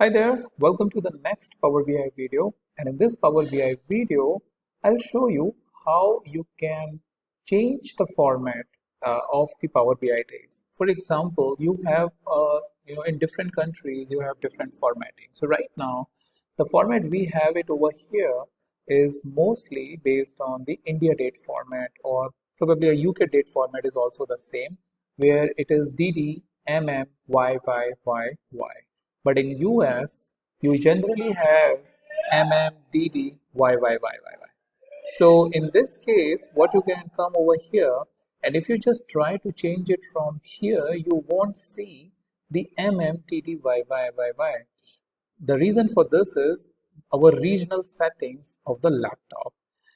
Hi there, welcome to the next Power BI video. And in this Power BI video, I'll show you how you can change the format of the Power BI tables. For example, you have, in different countries, you have different formatting. So right now, the format we have it over here is mostly based on the India date format, or probably a UK date format is also the same, where it is DD, MM, YYYY. But in US, you generally have MMDD, YYYYY. So in this case, what you can come over here, and if you just try to change it from here, you won't see the MMTDYYYY. The reason for this is our regional settings of the laptop.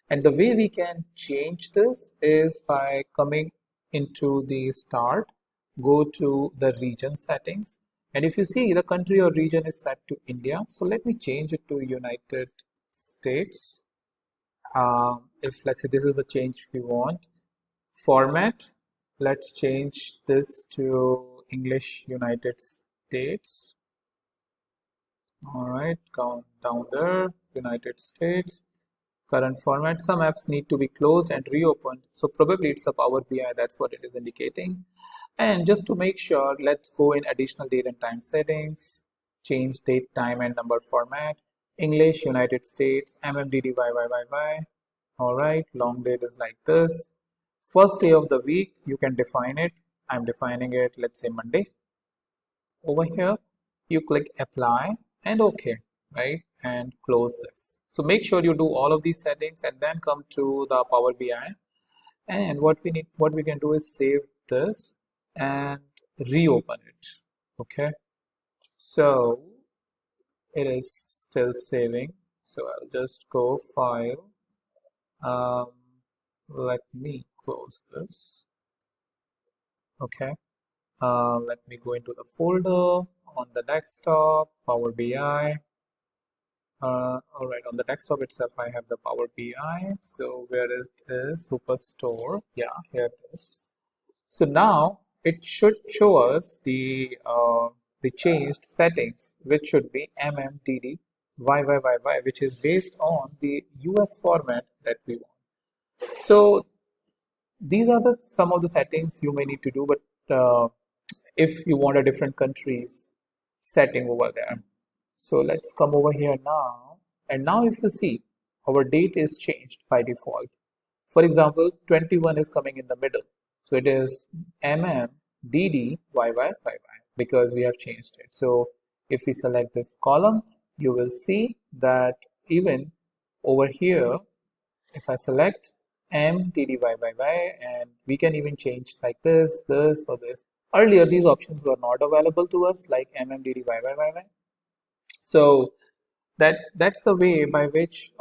And the way we can change this is by coming into the start, go to the region settings. And if you see, the country or region is set to India. So let me change it to United States. If let's say this is the change we want. Format, let's change this to English United States. All right, down there, United States. Current format. Some apps need to be closed and reopened. So probably it's the Power BI, that's what it is indicating. And just to make sure, let's go in additional date and time settings, change date, time and number format, English, United States, MMDDYYYY. All right, long date is like this. First day of the week, you can define it. I'm defining it, let's say Monday. Over here, you click apply and OK, right? And close this. So make sure you do all of these settings and then come to the Power BI. And what we can do is save this and reopen it. Okay. So it is still saving. So I'll just go file. Let me close this. Okay. Let me go into the folder on the desktop, Power BI. All right, on the desktop itself, I have the Power BI. So where it is, Superstore. Yeah, here it is. So now it should show us the changed settings, which should be MMDD YYYY, which is based on the US format that we want. So these are some of the settings you may need to do, but if you want a different country's setting over there. So let's come over here now. And now if you see, our date is changed by default. For example, 21 is coming in the middle. So it is MMDDYYYY because we have changed it. So if we select this column, you will see that even over here, if I select MDDYYY, and we can even change like this or this. Earlier, these options were not available to us, like MMDDYYY. So that's the way by which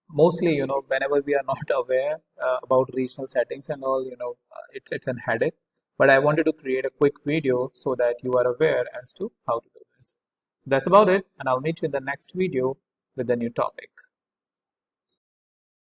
mostly, whenever we are not aware about regional settings and all, it's an headache. But I wanted to create a quick video so that you are aware as to how to do this. So that's about it, and I'll meet you in the next video with a new topic.